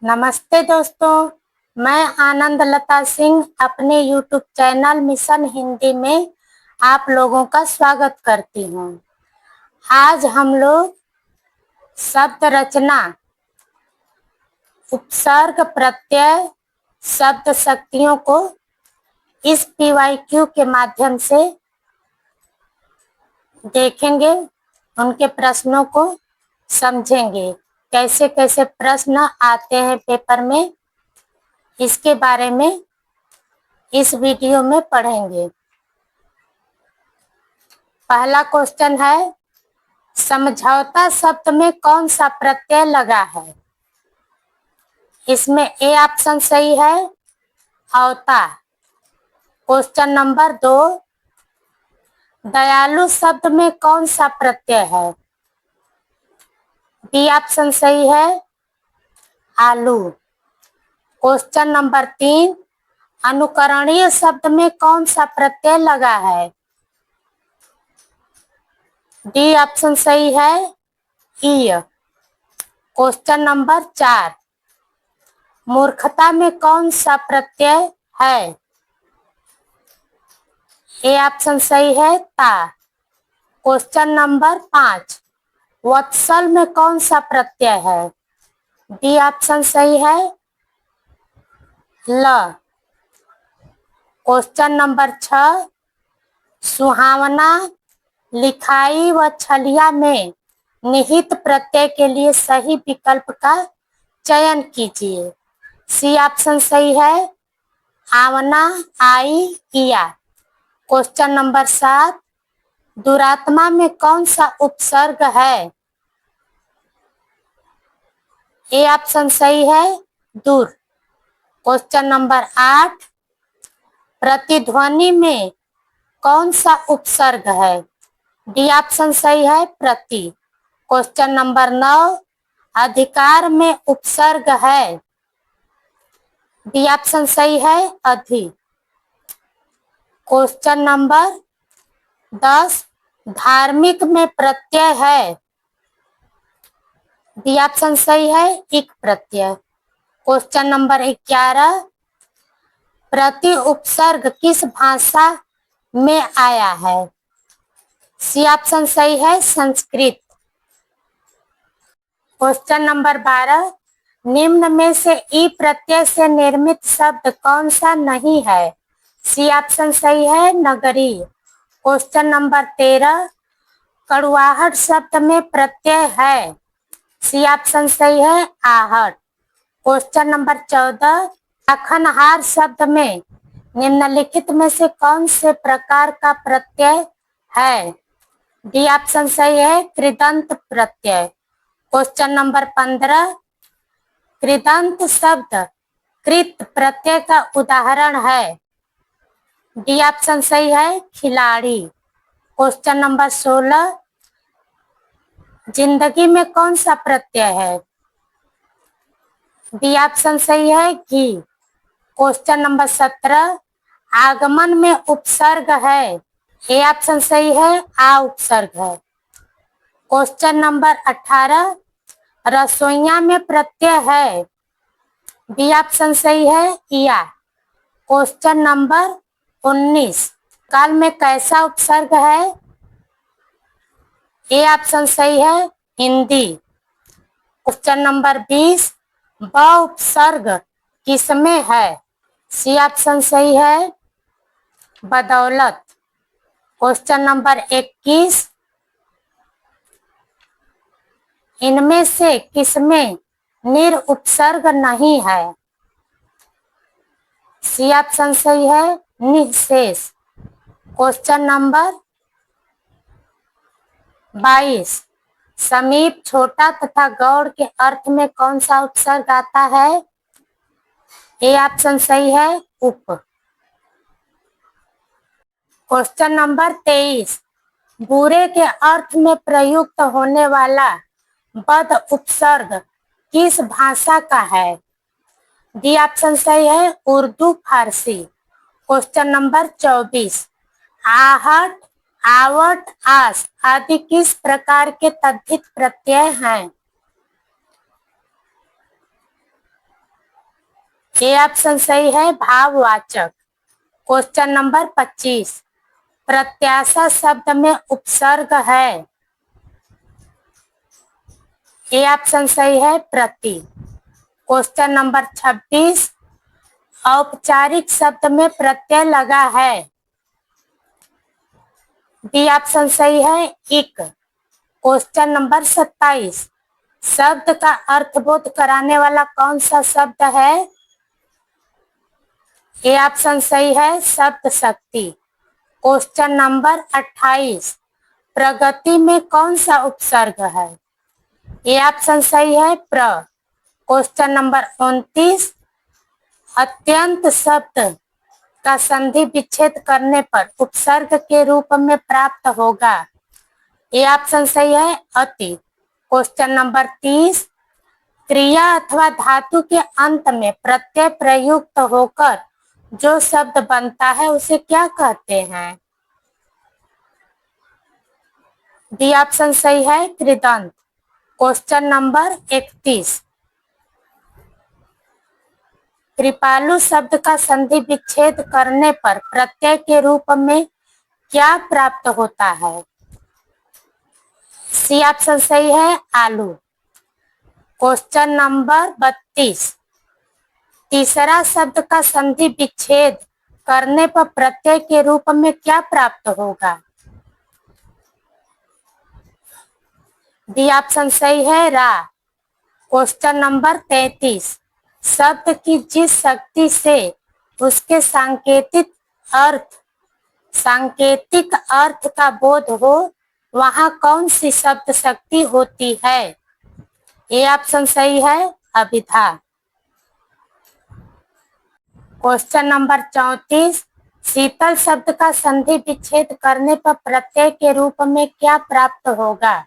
नमस्ते दोस्तों, मैं आनंद लता सिंह अपने YouTube चैनल मिशन हिंदी में आप लोगों का स्वागत करती हूँ। आज हम लोग शब्द रचना, उपसर्ग, प्रत्यय, शब्द शक्तियों को इस PYQ के माध्यम से देखेंगे, उनके प्रश्नों को समझेंगे। कैसे कैसे प्रश्न आते हैं पेपर में, इसके बारे में इस वीडियो में पढ़ेंगे। पहला क्वेश्चन है, समझौता शब्द में कौन सा प्रत्यय लगा है? इसमें ए ऑप्शन सही है, औता। क्वेश्चन नंबर 2, दयालु शब्द में कौन सा प्रत्यय है? बी ऑप्शन सही है, आलू। क्वेश्चन नंबर 3, अनुकरणीय शब्द में कौन सा प्रत्यय लगा है? डी ऑप्शन सही है, ईय। क्वेश्चन नंबर 4, मूर्खता में कौन सा प्रत्यय है? ए ऑप्शन सही है, ता। क्वेश्चन नंबर 5, वत्सल में कौन सा प्रत्यय है? बी ऑप्शन सही है, ल। क्वेश्चन नंबर 6, सुहावना, लिखाई व छलिया में निहित प्रत्यय के लिए सही विकल्प का चयन कीजिए। सी ऑप्शन सही है, आवना, आई, किया। क्वेश्चन नंबर 7, दुरात्मा में कौन सा उपसर्ग है? ए ऑप्शन सही है, दूर। क्वेश्चन नंबर 8, प्रतिध्वनि में कौन सा उपसर्ग है? डी ऑप्शन सही है, प्रति। क्वेश्चन नंबर 9, अधिकार में उपसर्ग है? डी ऑप्शन सही है, अधि। क्वेश्चन नंबर 10, धार्मिक में प्रत्यय है? डी ऑप्शन सही है, इक प्रत्यय। क्वेश्चन नंबर 11, प्रति उपसर्ग किस भाषा में आया है? सी ऑप्शन सही है, संस्कृत। क्वेश्चन नंबर 12, निम्न में से ई प्रत्यय से निर्मित शब्द कौन सा नहीं है? सी ऑप्शन सही है, नगरीय। क्वेश्चन नंबर 13, कड़ुआहट शब्द में प्रत्यय है? सी ऑप्शन सही है, आहट। क्वेश्चन नंबर 14, अखनहार शब्द में निम्नलिखित में से कौन से प्रकार का प्रत्यय है? डी ऑप्शन सही है, कृदंत प्रत्यय। क्वेश्चन नंबर 15, कृदंत शब्द कृत प्रत्यय का उदाहरण है? डी ऑप्शन सही है, खिलाड़ी। क्वेश्चन नंबर 16, जिंदगी में कौन सा प्रत्यय है? डी ऑप्शन सही है, घी। क्वेश्चन नंबर 17, आगमन में उपसर्ग है? ए ऑप्शन सही है, आ उपसर्ग है। क्वेश्चन नंबर 18, रसोइया में प्रत्यय है? बी ऑप्शन सही है, इया। क्वेश्चन नंबर 19, काल में कैसा उपसर्ग है? ए ऑप्शन सही है, हिंदी। क्वेश्चन नंबर 20, ब उपसर्ग किसमें है? सी ऑप्शन सही है, बदौलत। क्वेश्चन नंबर 21, इनमें से किसमें निर उपसर्ग नहीं है? सी ऑप्शन सही है, निःशेष। क्वेश्चन नंबर 22, समीप, छोटा तथा गौड़ के अर्थ में कौन सा उपसर्ग आता है? ए ऑप्शन सही है, उप। क्वेश्चन नंबर 23, बुरे के अर्थ में प्रयुक्त होने वाला बद उपसर्ग किस भाषा का है? डी ऑप्शन सही है, उर्दू, फारसी। क्वेश्चन नंबर 24, आहट, आवट, आस आदि किस प्रकार के तद्धित प्रत्यय हैं? ये ऑप्शन सही है भाववाचक। क्वेश्चन नंबर 25, प्रत्याशा शब्द में उपसर्ग है। ये ऑप्शन सही है प्रति। क्वेश्चन नंबर 26, औपचारिक शब्द में प्रत्यय लगा है। बी ऑप्शन सही है इक। क्वेश्चन नंबर 27, शब्द का अर्थबोध कराने वाला कौन सा शब्द है। ये ऑप्शन सही है शब्द शक्ति। क्वेश्चन नंबर 28, प्रगति में कौन सा उपसर्ग है। ये ऑप्शन सही है प्र। क्वेश्चन नंबर 29, अत्यंत शब्द का संधि विच्छेद करने पर उपसर्ग के रूप में प्राप्त होगा। ये ऑप्शन सही है अति। क्वेश्चन नंबर 30, क्रिया अथवा धातु के अंत में प्रत्यय प्रयुक्त होकर जो शब्द बनता है उसे क्या कहते हैं। डी ऑप्शन सही है कृदंत। क्वेश्चन नंबर 31, कृपालु शब्द का संधि विच्छेद करने पर प्रत्यय के रूप में क्या प्राप्त होता है। सी ऑप्शन सही है आलू। क्वेश्चन नंबर 32, तीसरा शब्द का संधि विच्छेद करने पर प्रत्यय के रूप में क्या प्राप्त होगा। डी ऑप्शन सही है रा। क्वेश्चन नंबर 33, शब्द की जिस शक्ति से उसके सांकेतिक अर्थ का बोध हो वहां कौन सी शब्द शक्ति होती है। ये ऑप्शन सही है अभिधा। क्वेश्चन नंबर 34, शीतल शब्द का संधि विच्छेद करने पर प्रत्यय के रूप में क्या प्राप्त होगा।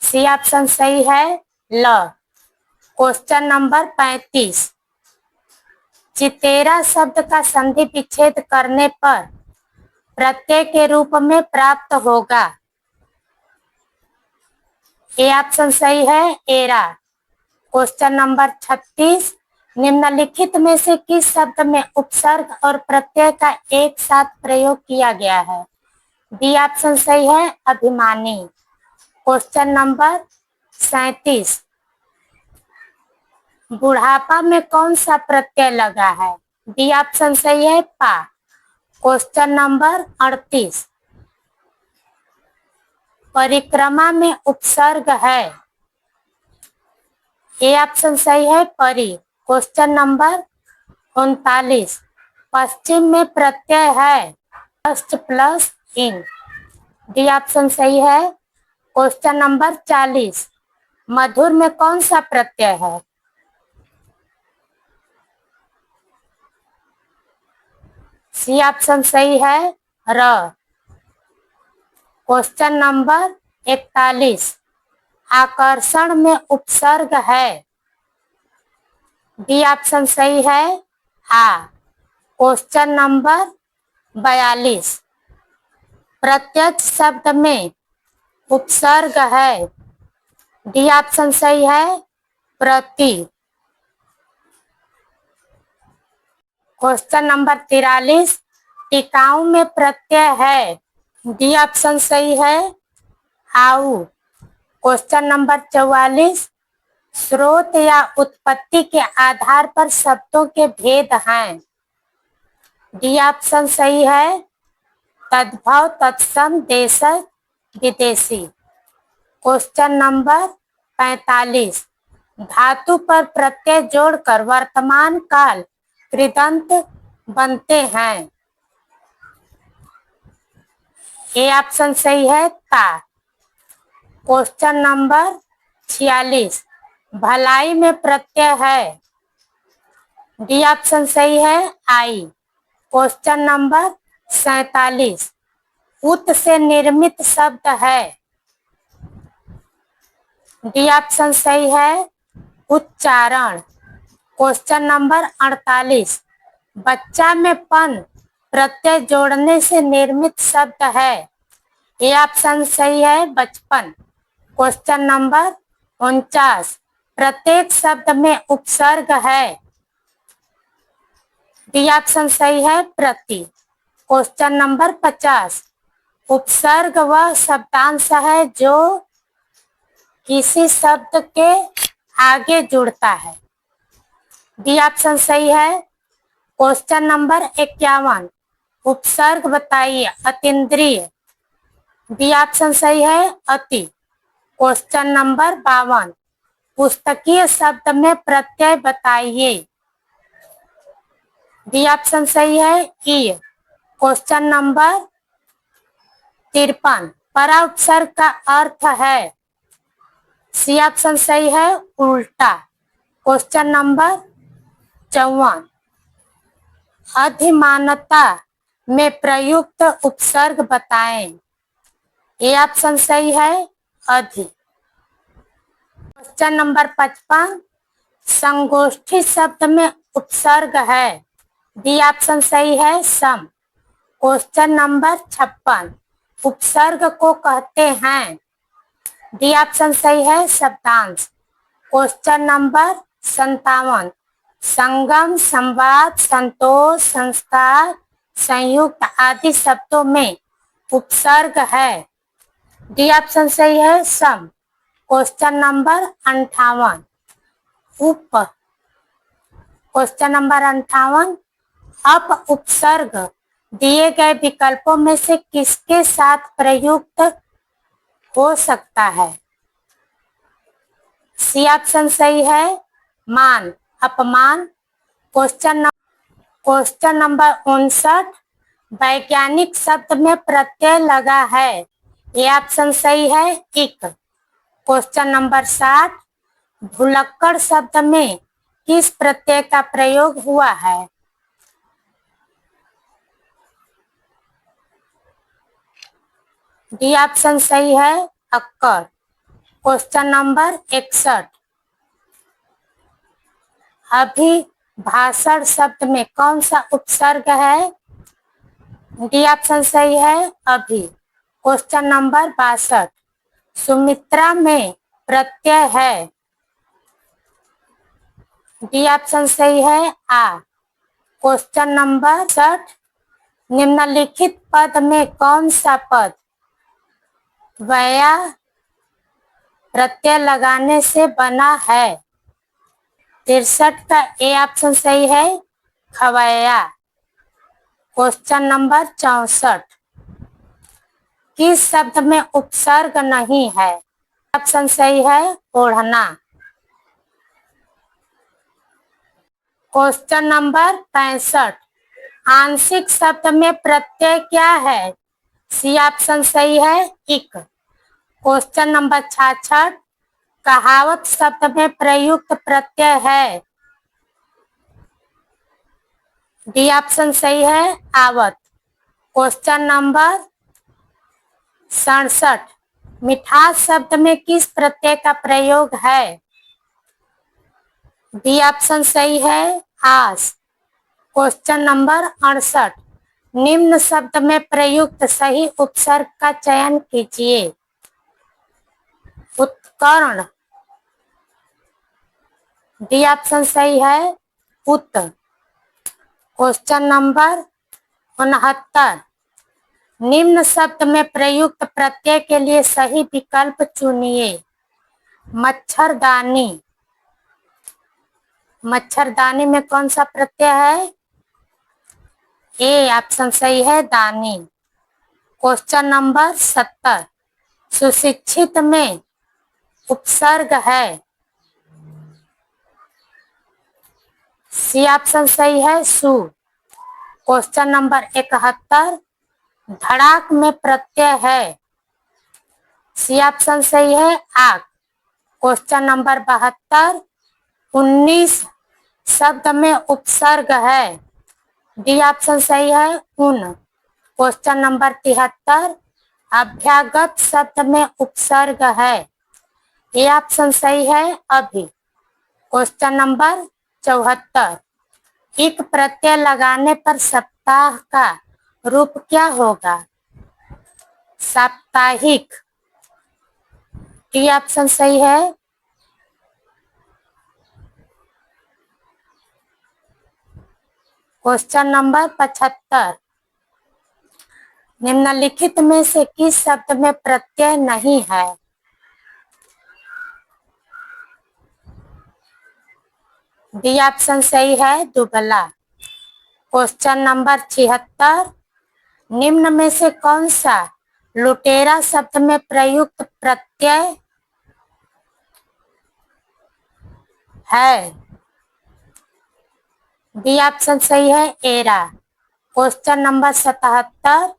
सी ऑप्शन सही है ल। क्वेश्चन नंबर 35, चितेरा शब्द का संधि विच्छेद करने पर प्रत्यय के रूप में प्राप्त होगा। ये ऑप्शन सही है एरा। क्वेश्चन नंबर 36, निम्नलिखित में से किस शब्द में उपसर्ग और प्रत्यय का एक साथ प्रयोग किया गया है। बी ऑप्शन सही है अभिमानी। क्वेश्चन नंबर 37, बुढ़ापा में कौन सा प्रत्यय लगा है। बी ऑप्शन सही है पा। क्वेश्चन नंबर 38, परिक्रमा में उपसर्ग है। ए ऑप्शन सही है परी। क्वेश्चन नंबर 39, पश्चिम में प्रत्यय है अष्ट प्लस इन। डी ऑप्शन सही है। क्वेश्चन नंबर 40, मधुर में कौन सा प्रत्यय है। सी ऑप्शन सही है र। क्वेश्चन नंबर 41, आकर्षण में उपसर्ग है। डी ऑप्शन सही है आ। क्वेश्चन नंबर 42, प्रत्यक्ष शब्द में उपसर्ग है। डी ऑप्शन सही है प्रति। क्वेश्चन नंबर 43, टिकाऊ में प्रत्यय है। डी ऑप्शन सही है आऊ। क्वेश्चन नंबर 44, स्रोत या उत्पत्ति के आधार पर शब्दों के भेद हैं। डी ऑप्शन सही है तद्भव, तत्सम, देशज, विदेशी। क्वेश्चन नंबर 45, धातु पर प्रत्यय जोड़कर वर्तमान काल कृदंत बनते हैं। ए ऑप्शन सही है ता। क्वेश्चन नंबर 46, भलाई में प्रत्यय है। डी ऑप्शन सही है आई। क्वेश्चन नंबर 47, उत से निर्मित शब्द है। डी ऑप्शन सही है उच्चारण। क्वेश्चन नंबर 48, बच्चा में पन प्रत्यय जोड़ने से निर्मित शब्द है। ये ऑप्शन सही है बचपन। क्वेश्चन नंबर 49, प्रत्येक शब्द में उपसर्ग है। डी ऑप्शन सही है, प्रति। Question number 50। उपसर्ग वह शब्दांश है जो किसी शब्द के आगे जुड़ता है। डी ऑप्शन सही है। Question number 51। उपसर्ग बताइए, अतीन्द्रिय। डी ऑप्शन सही है, अति। Question number 52। पुस्तकीय शब्द में प्रत्यय बताइए। डी ऑप्शन सही है, ई। Question number 53। परा उपसर्ग का अर्थ है। सी ऑप्शन सही है, उल्टा। Question number 54। अधिमानता में प्रयुक्त उपसर्ग बताएं। ए ऑप्शन सही है, अधि। Question number 55। संगोष्ठी शब्द में उपसर्ग है। डी ऑप्शन सही है, सम। Question number 56। उपसर्ग को कहते हैं। डी ऑप्शन सही है, शब्दांश। Question number 57। संगम, संवाद, संतोष, संस्कार, संयुक्त आदि शब्दों में उपसर्ग है। डी ऑप्शन सही है, सम। Question number 58। उप। Question number 58। अप उपसर्ग दिए गए विकल्पों में से किसके साथ प्रयुक्त हो सकता है। सी ऑप्शन सही है, मान, अपमान। Question number 59। वैज्ञानिक शब्द में प्रत्यय लगा है। ये ऑप्शन सही है, इक। Question number 60। भुलक्कड़ शब्द में किस प्रत्यय का प्रयोग हुआ है। डी ऑप्शन सही है, अक्कड़। Question number 61। अभिभाषण शब्द में कौन सा उपसर्ग है। डी ऑप्शन सही है, अभि। Question number 62। सुमित्रा में प्रत्यय है। डी ऑप्शन सही है, आ। Question number 60। निम्नलिखित पद में कौन सा पद वया प्रत्यय लगाने से बना है। 63 का ए ऑप्शन सही है, खवैया। Question number 64। किस शब्द में उपसर्ग नहीं है। ऑप्शन सही है, ओढ़ना। Question number 65। आंशिक शब्द में प्रत्यय क्या है। सी ऑप्शन सही है, इक। Question number 66। कहावत शब्द में प्रयुक्त प्रत्यय है। डी ऑप्शन सही है, आवत। Question number 67। मिठास शब्द में किस प्रत्यय का प्रयोग है। डी ऑप्शन सही है, आस। Question number 68। निम्न शब्द में प्रयुक्त सही उपसर्ग का चयन कीजिए। उत्कर्ण। डी ऑप्शन सही है, उत। Question number 69। निम्न शब्द में प्रयुक्त प्रत्यय के लिए सही विकल्प चुनिए। मच्छरदानी। मच्छरदानी में कौन सा प्रत्यय है। ए ऑप्शन सही है, दानी। Question number 70। सुशिक्षित में उपसर्ग है। सी ऑप्शन सही है, सु। Question number 71। धड़ाक में प्रत्यय है। सी ऑप्शन सही है, आक। Question number 72। 19 शब्द में उपसर्ग है। डी ऑप्शन सही है, उन। Question number 73। अभ्यागत शब्द में उपसर्ग है। ए ऑप्शन सही है, अभी। Question number 74। एक प्रत्यय लगाने पर सप्ताह का रूप क्या होगा। साप्ताहिक। डी ऑप्शन सही है, क्वेश्चन नंबर 75, निम्नलिखित में से किस शब्द में प्रत्यय नहीं है? बी ऑप्शन सही है, दुबला। क्वेश्चन नंबर 76, निम्न में से कौन सा लुटेरा शब्द में प्रयुक्त प्रत्यय है? बी ऑप्शन सही है, एरा। क्वेश्चन नंबर 77,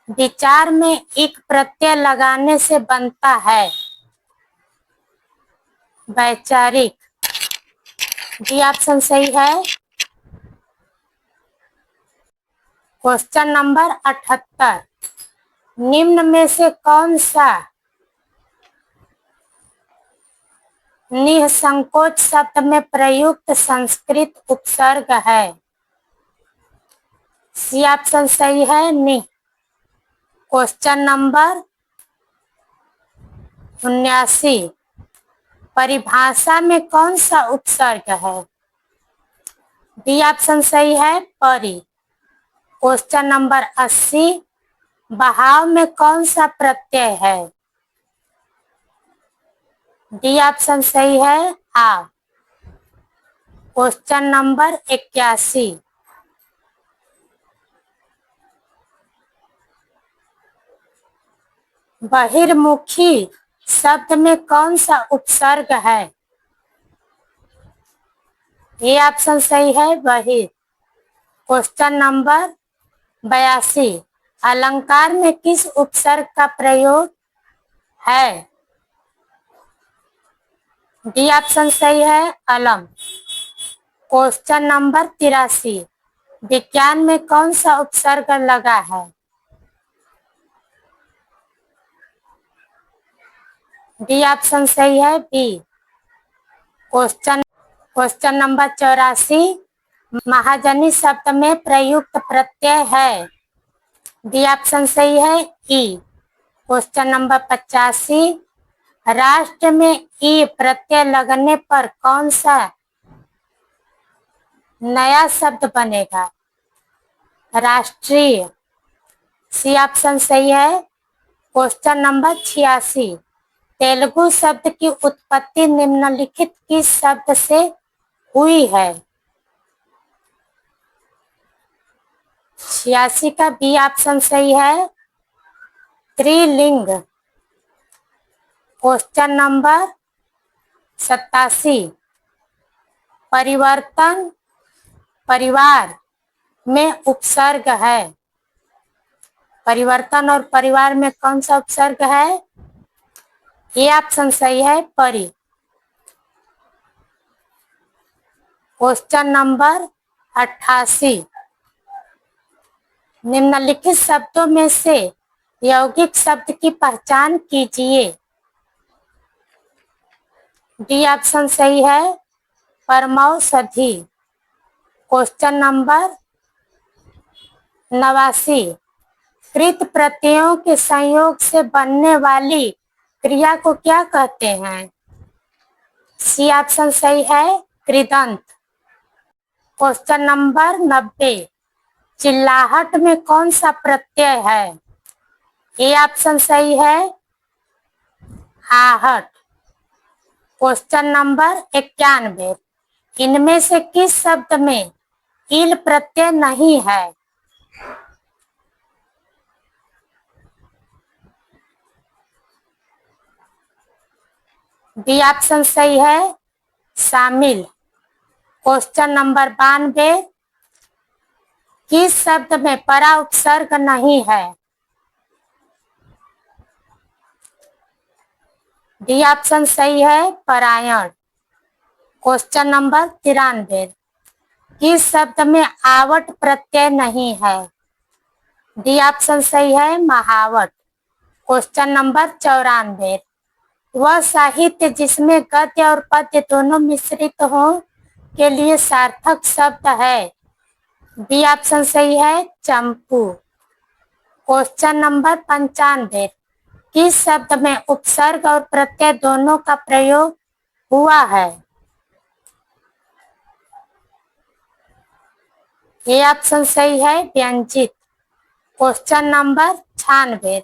विचार में एक प्रत्यय लगाने से बनता है वैचारिक। बी ऑप्शन सही है। क्वेश्चन नंबर 78, निम्न में से कौन सा निःसंकोच शब्द में प्रयुक्त संस्कृत उपसर्ग है? सी ऑप्शन सही है, नि। क्वेश्चन नंबर 79, परिभाषा में कौन सा उपसर्ग है? बी ऑप्शन सही है, परि। क्वेश्चन नंबर 80, बहाव में कौन सा प्रत्यय है? डी ऑप्शन सही है, आ। क्वेश्चन नंबर 81, बहिर्मुखी शब्द में कौन सा उपसर्ग है? ये ऑप्शन सही है, बहिर। क्वेश्चन नंबर 82, अलंकार में किस उपसर्ग का प्रयोग है? डी ऑप्शन सही है, अलम। क्वेश्चन नंबर 83, विज्ञान में कौन सा उपसर्ग लगा है? डी ऑप्शन सही है, बी। क्वेश्चन नंबर 84, महाजनी शब्द में प्रयुक्त प्रत्यय है? डी ऑप्शन सही है, ई। क्वेश्चन नंबर 85, राष्ट्र में ई प्रत्यय लगने पर कौन सा नया शब्द बनेगा? राष्ट्रीय। सी ऑप्शन सही है। क्वेश्चन नंबर 86, तेलुगु शब्द की उत्पत्ति निम्नलिखित किस शब्द से हुई है? 86 का बी ऑप्शन सही है, त्रिलिंग। क्वेश्चन नंबर 87, परिवर्तन परिवार में उपसर्ग है? परिवर्तन और परिवार में कौन सा उपसर्ग है? ये ऑप्शन सही है, परि। क्वेश्चन नंबर 88, निम्नलिखित शब्दों में से यौगिक शब्द की पहचान कीजिए। डी ऑप्शन सही है, परमौषधि। क्वेश्चन नंबर 89, कृत प्रत्ययों के संयोग से बनने वाली क्रिया को क्या कहते हैं? सी ऑप्शन सही है, कृदंत। क्वेश्चन नंबर 90, चिल्लाहट में कौन सा प्रत्यय है? ए ऑप्शन सही है, आहट। क्वेश्चन नंबर 91, इनमें से किस शब्द में इल प्रत्यय नहीं है? बी ऑप्शन सही है, शामिल। क्वेश्चन नंबर 92, किस शब्द में परा उपसर्ग नहीं है? डी ऑप्शन सही है, परायण। क्वेश्चन नंबर 93, किस शब्द में आवट प्रत्यय नहीं है? डी ऑप्शन सही है, महावट। क्वेश्चन नंबर 94, वह साहित्य जिसमें गद्य और पद्य दोनों मिश्रित हो के लिए सार्थक शब्द है? बी ऑप्शन सही है, चंपू। क्वेश्चन नंबर 95, किस शब्द में उपसर्ग और प्रत्यय दोनों का प्रयोग हुआ है? ये ऑप्शन सही है व्यंजित। क्वेश्चन नंबर 96,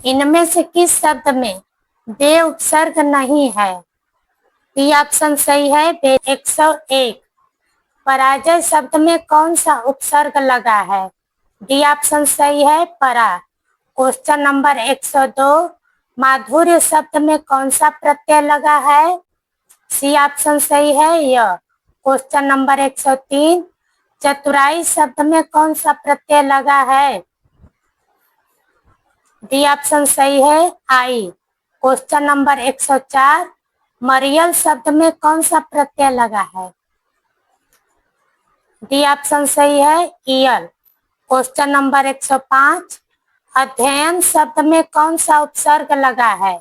इनमें से किस शब्द में वे उपसर्ग नहीं है? बी ऑप्शन सही है 101। पराजय शब्द में कौन सा उपसर्ग लगा है? डी ऑप्शन सही है परा। क्वेश्चन नंबर 102, माधुर्य शब्द में कौन सा प्रत्यय लगा है? सी ऑप्शन सही है य। क्वेश्चन नंबर 103, चतुराई शब्द में कौन सा प्रत्यय लगा है? डी ऑप्शन सही है आई। क्वेश्चन नंबर 104, मरियल शब्द में कौन सा प्रत्यय लगा है? डी ऑप्शन सही है ईयल। क्वेश्चन नंबर 105, अध्ययन शब्द में कौन सा उपसर्ग लगा है?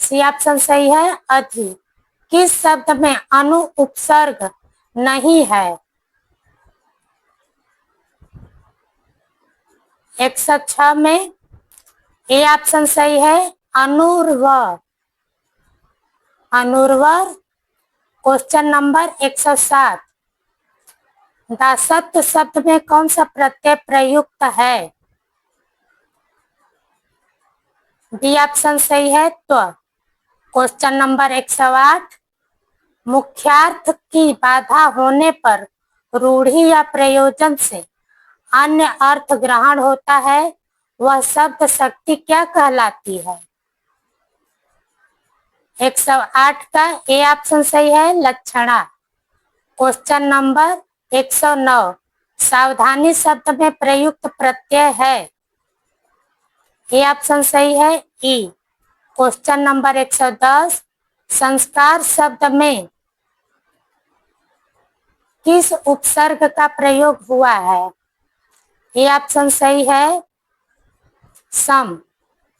सी ऑप्शन सही है अधि। किस शब्द में अनु उपसर्ग नहीं है? 106 में ए ऑप्शन सही है अनुर्वर। अनुर्वर। क्वेश्चन नंबर 107, दासत्व शब्द में कौन सा प्रत्यय प्रयुक्त है? डी ऑप्शन सही है त्व। क्वेश्चन नंबर 108, मुख्यार्थ की बाधा होने पर रूढ़ि या प्रयोजन से अन्य अर्थ ग्रहण होता है, वह शब्द शक्ति क्या कहलाती है? 108 का ए ऑप्शन सही है लक्षणा। क्वेश्चन नंबर 109, सावधानी शब्द में प्रयुक्त प्रत्यय है? ए ऑप्शन सही है ई। क्वेश्चन नंबर 110, संस्कार शब्द में किस उपसर्ग का प्रयोग हुआ है? ए ऑप्शन सही है सम।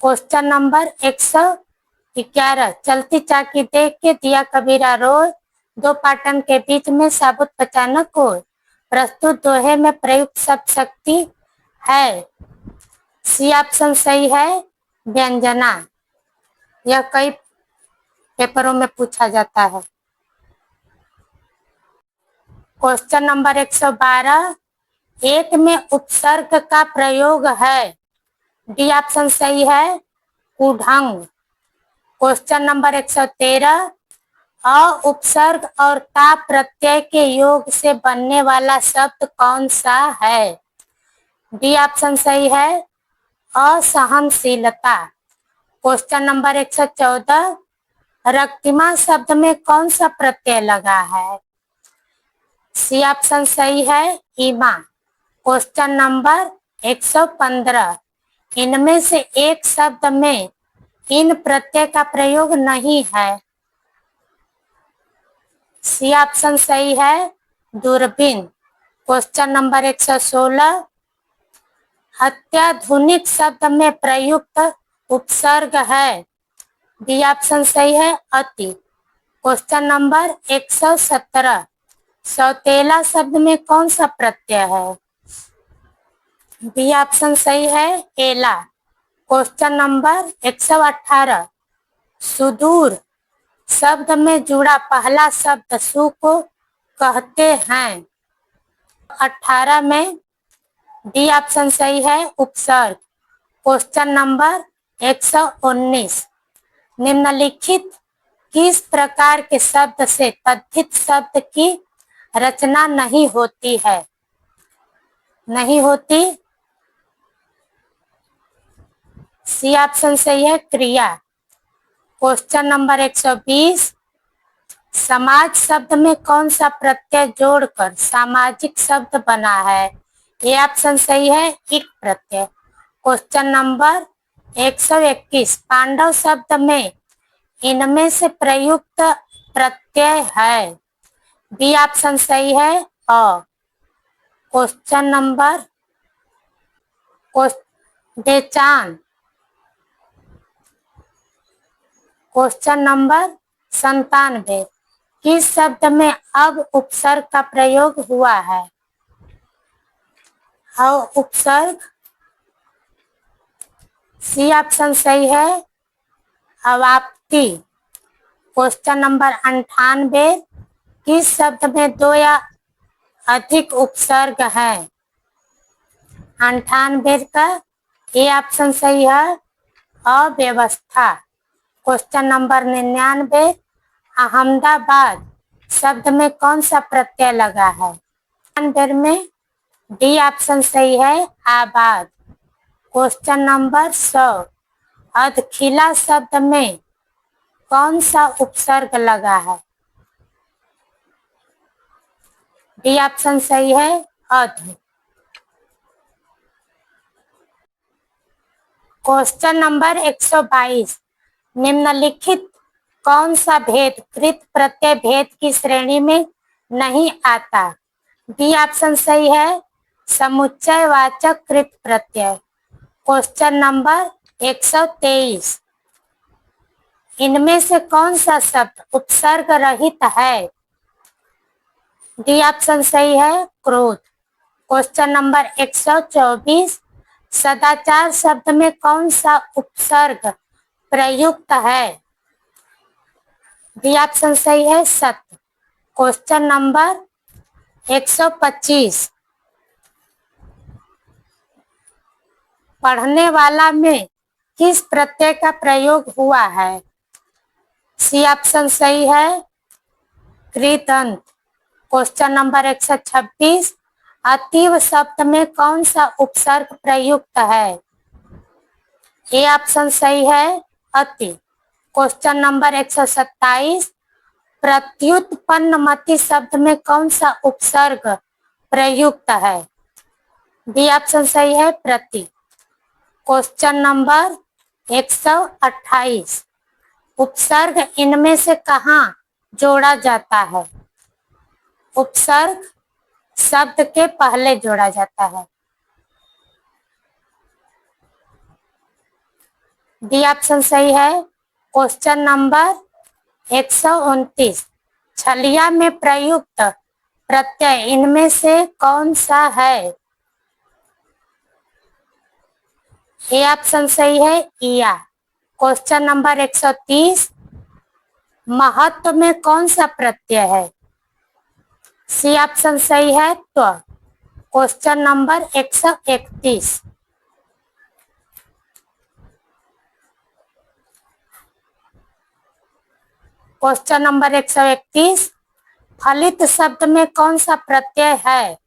क्वेश्चन नंबर 111, चलती चाकी देख के दिया कबीरा रोए, दो पाटन के बीच में साबुत पचानक हो। प्रस्तुत दोहे में प्रयुक्त शब्द शक्ति है? सी ऑप्शन सही है व्यंजना। यह कई पेपरों में पूछा जाता है। क्वेश्चन नंबर 112, एक में उपसर्ग का प्रयोग है? डी ऑप्शन सही है उढंग। क्वेश्चन नंबर 113, अ उपसर्ग और ता प्रत्यय के योग से बनने वाला शब्द कौन सा है? डी ऑप्शन सही है असहनशीलता। क्वेश्चन नंबर 114, रक्तिमा शब्द में कौन सा प्रत्यय लगा है? सी ऑप्शन सही है ईमा। क्वेश्चन नंबर 115, इनमें से एक शब्द में इन प्रत्यय का प्रयोग नहीं है? सी ऑप्शन सही है दूरबीन। क्वेश्चन नंबर 116, अत्याधुनिक शब्द में प्रयुक्त उपसर्ग है? डी ऑप्शन सही है अति। क्वेश्चन नंबर 117, सौतेला शब्द में कौन सा प्रत्यय है? बी ऑप्शन सही है एला। क्वेश्चन नंबर 118, सुदूर शब्द में जुड़ा पहला शब्द सु को कहते हैं? 18 में डी ऑप्शन सही है उपसर्ग। क्वेश्चन नंबर 119, निम्नलिखित किस प्रकार के शब्द से तद्धित शब्द की रचना नहीं होती है? नहीं होती। सी ऑप्शन सही है क्रिया। क्वेश्चन नंबर 120, समाज शब्द में कौन सा प्रत्यय जोड़कर सामाजिक शब्द बना है? ये ऑप्शन सही है इक प्रत्यय। क्वेश्चन नंबर 121, पांडव शब्द में इनमें से प्रयुक्त प्रत्यय है? बी ऑप्शन सही है अ। क्वेश्चन नंबर बेचान। क्वेश्चन नंबर 97, किस शब्द में अब उपसर्ग का प्रयोग हुआ है? उपसर्ग। सी ऑप्शन सही है अवाप्ति। क्वेश्चन नंबर 98, किस शब्द में दो या अधिक उपसर्ग है। 98 का ए ऑप्शन सही है, अव्यवस्था। क्वेश्चन नंबर 99, अहमदाबाद शब्द में कौन सा प्रत्यय लगा है? 99 में डी ऑप्शन सही है, आबाद। क्वेश्चन नंबर 100, अधखिला शब्द में कौन सा उपसर्ग लगा है? डी ऑप्शन सही है, अध। क्वेश्चन नंबर 122, निम्नलिखित कौन सा भेद कृत प्रत्यय भेद की श्रेणी में नहीं आता? बी ऑप्शन सही है, समुच्चयवाचक कृत प्रत्यय। क्वेश्चन नंबर 123, इनमें से कौन सा शब्द उपसर्ग रहित है? डी ऑप्शन सही है, क्रोध। क्वेश्चन नंबर 124, सदाचार शब्द में कौन सा उपसर्ग प्रयुक्त है? डी ऑप्शन सही है, सत्य। क्वेश्चन नंबर 125, पढ़ने वाला में किस प्रत्यय का प्रयोग हुआ है? सी ऑप्शन सही है, कृदंत। क्वेश्चन नंबर 126, अतीव शब्द में कौन सा उपसर्ग प्रयुक्त है? ए ऑप्शन सही है, अति। क्वेश्चन नंबर 127, प्रत्युत्पन्नमति शब्द में कौन सा उपसर्ग प्रयुक्त है? बी ऑप्शन सही है, प्रति। क्वेश्चन नंबर 128, उपसर्ग इनमें से कहाँ जोड़ा जाता है? उपसर्ग शब्द के पहले जोड़ा जाता है। डी ऑप्शन सही है। क्वेश्चन नंबर 129, छलिया में प्रयुक्त प्रत्यय इनमें से कौन सा है? ए ऑप्शन सही है, इया। क्वेश्चन नंबर 130, महत्व में कौन सा प्रत्यय है? सी ऑप्शन सही है, त्व। क्वेश्चन नंबर 131, क्वेश्चन नंबर 131, फलित शब्द में कौन सा प्रत्यय है?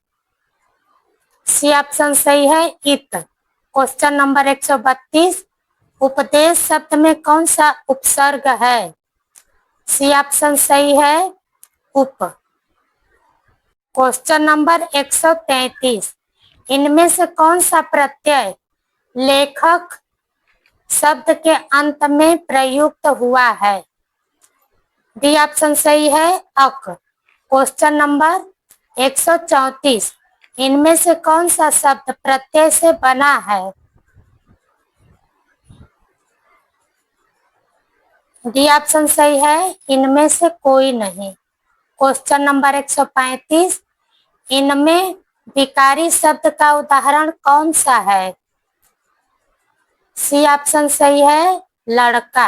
सी ऑप्शन सही है, इत। क्वेश्चन नंबर 132, उपदेश शब्द में कौन सा उपसर्ग है? सी ऑप्शन सही है, उप। क्वेश्चन नंबर 133, इनमें से कौन सा प्रत्यय लेखक शब्द के अंत में प्रयुक्त हुआ है? डी ऑप्शन सही है, अक। क्वेश्चन नंबर 134, इनमें से कौन सा शब्द प्रत्यय से बना है? डी ऑप्शन सही है, इनमें से कोई नहीं। क्वेश्चन नंबर 135, इनमें विकारी शब्द का उदाहरण कौन सा है? सी ऑप्शन सही है, लड़का।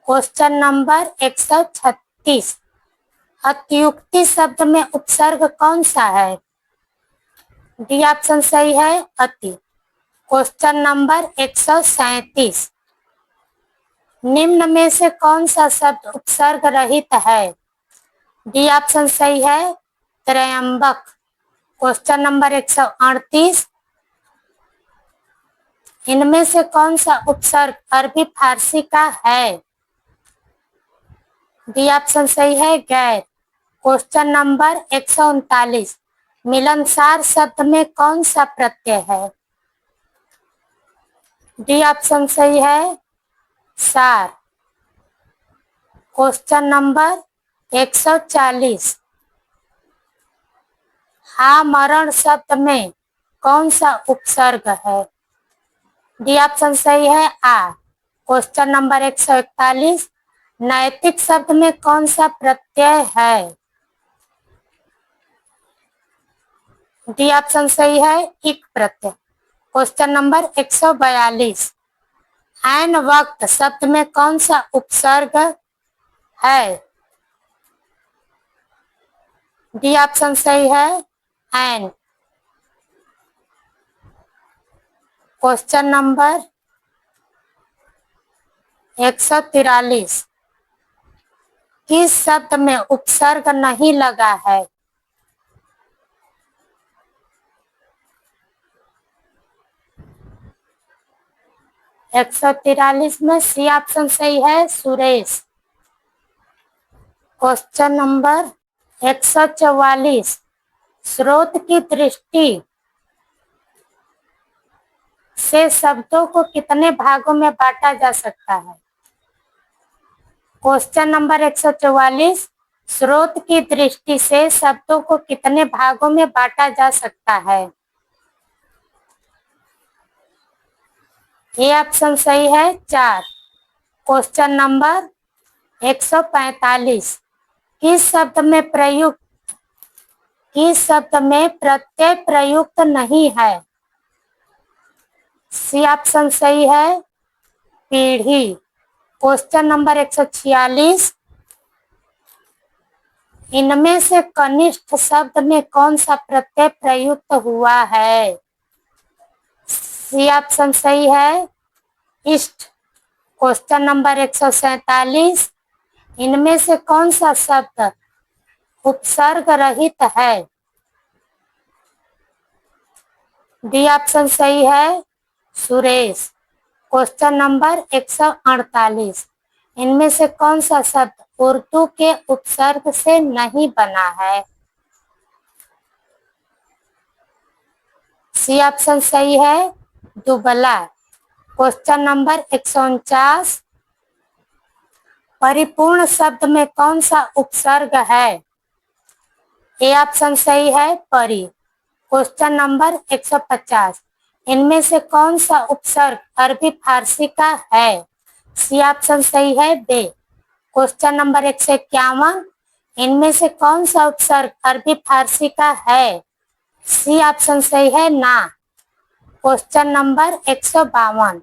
क्वेश्चन नंबर 136, अत्युक्ति शब्द में उपसर्ग कौन सा है? डी ऑप्शन सही है, अति। क्वेश्चन नंबर 137, निम्न में से कौन सा शब्द उपसर्ग रहित है? डी ऑप्शन सही है, त्रयंबक। क्वेश्चन नंबर 138, इनमें से कौन सा उपसर्ग अरबी फारसी का है? डी ऑप्शन सही है, गैर। क्वेश्चन नंबर 139, मिलनसार शब्द में कौन सा प्रत्यय है? डी ऑप्शन सही है, सार। क्वेश्चन नंबर 140, आमरण शब्द में कौन सा उपसर्ग है? डी ऑप्शन सही है, आ। क्वेश्चन नंबर 141, नैतिक शब्द में कौन सा प्रत्यय है? डी ऑप्शन सही है, इक प्रत्यय। क्वेश्चन नंबर 142, ऐन वक्त शब्द में कौन सा उपसर्ग है? डी ऑप्शन सही है, एन। क्वेश्चन नंबर 143, किस शब्द में उपसर्ग नहीं लगा है? 143 में सी ऑप्शन सही है, सुरेश। क्वेश्चन नंबर 144, स्रोत की दृष्टि से शब्दों को कितने भागों में बांटा जा सकता है? क्वेश्चन नंबर 144, स्रोत की दृष्टि से शब्दों को कितने भागों में बांटा जा सकता है? ये ऑप्शन सही है, 4। क्वेश्चन नंबर 145, किस शब्द में प्रत्यय प्रयुक्त नहीं है? सी ऑप्शन सही है, पीढ़ी। क्वेश्चन नंबर 146, इनमें से कनिष्ठ शब्द में कौन सा प्रत्यय प्रयुक्त हुआ है? सी ऑप्शन सही है, इष्ट। क्वेश्चन नंबर 147, इनमें से कौन सा शब्द उपसर्ग रहित है? डी ऑप्शन सही है, सुरेश। क्वेश्चन नंबर 148, इनमें से कौन सा शब्द उर्दू के उपसर्ग से नहीं बना है? सी ऑप्शन सही है, दुबला। क्वेश्चन नंबर 149, परिपूर्ण शब्द में कौन सा उपसर्ग है? ए ऑप्शन सही है, परि। क्वेश्चन नंबर 150, इनमें से कौन सा उपसर्ग अरबी फारसी का है? सी ऑप्शन सही है, बे। क्वेश्चन नंबर 151, इनमें से कौन सा उपसर्ग अरबी फारसी का है? सी ऑप्शन सही है, ना। क्वेश्चन नंबर 152,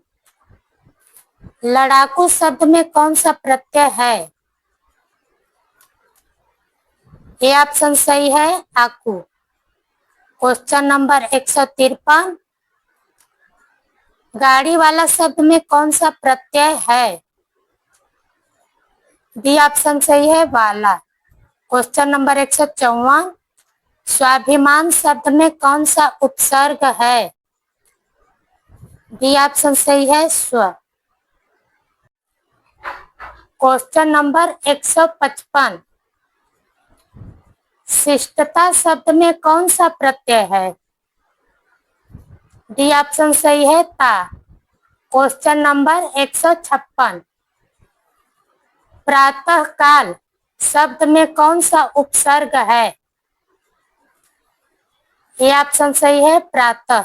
लड़ाकू शब्द में कौन सा प्रत्यय है? ए ऑप्शन सही है, आकू। क्वेश्चन नंबर 153, गाड़ी वाला शब्द में कौन सा प्रत्यय है? डी ऑप्शन सही है, वाला। क्वेश्चन नंबर 154, स्वाभिमान शब्द में कौन सा उपसर्ग है? डी ऑप्शन सही है, स्व। क्वेश्चन नंबर 155, शिष्टता शब्द में कौन सा प्रत्यय है? डी ऑप्शन सही है, ता। क्वेश्चन नंबर 156, प्रातः काल शब्द में कौन सा उपसर्ग है? ये ऑप्शन सही है, प्रातः।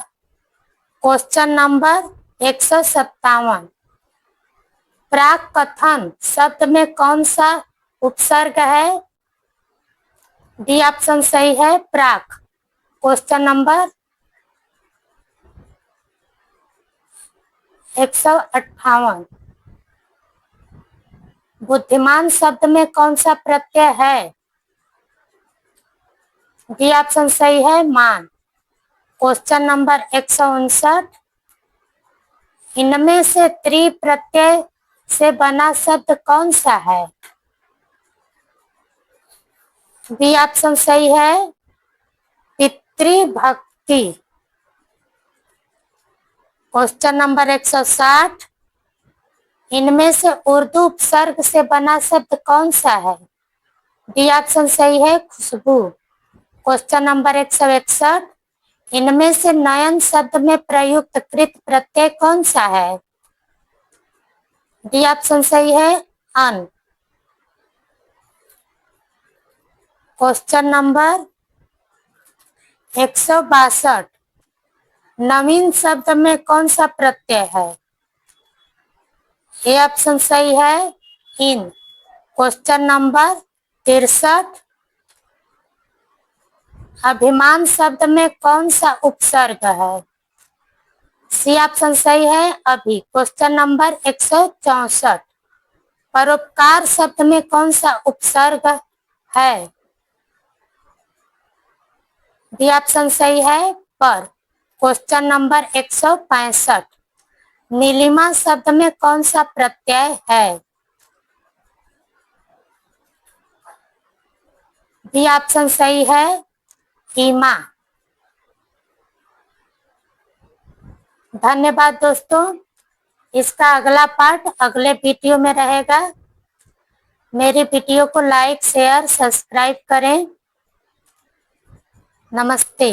क्वेश्चन नंबर 157, प्राक कथन शब्द में कौन सा उपसर्ग है? डी ऑप्शन सही है, प्राक। क्वेश्चन नंबर 158, बुद्धिमान शब्द में कौन सा प्रत्यय है? डी ऑप्शन सही है, मान। क्वेश्चन नंबर 159, इनमें से त्रि प्रत्यय से बना शब्द कौन सा है? बी ऑप्शन सही है, पितृभक्ति। क्वेश्चन नंबर 160, इनमें से उर्दू उपसर्ग से बना शब्द कौन सा है? डी ऑप्शन सही है, खुशबू। क्वेश्चन नंबर 161, इनमें से नयन शब्द में प्रयुक्त कृत प्रत्यय कौन सा है? डी ऑप्शन सही है, अन। क्वेश्चन नंबर 162, नवीन शब्द में कौन सा प्रत्यय है? ए ऑप्शन सही है, इन। क्वेश्चन नंबर 63, अभिमान शब्द में कौन सा उपसर्ग है? सी ऑप्शन सही है, अभी। क्वेश्चन नंबर 164, परोपकार शब्द में कौन सा उपसर्ग है? बी ऑप्शन सही है पर। क्वेश्चन नंबर 165, नीलिमा शब्द में कौन सा प्रत्यय है? बी ऑप्शन सही है ईमा। धन्यवाद दोस्तों। इसका अगला पार्ट अगले वीडियो में रहेगा। मेरी वीडियो को लाइक शेयर सब्सक्राइब करें। नमस्ते।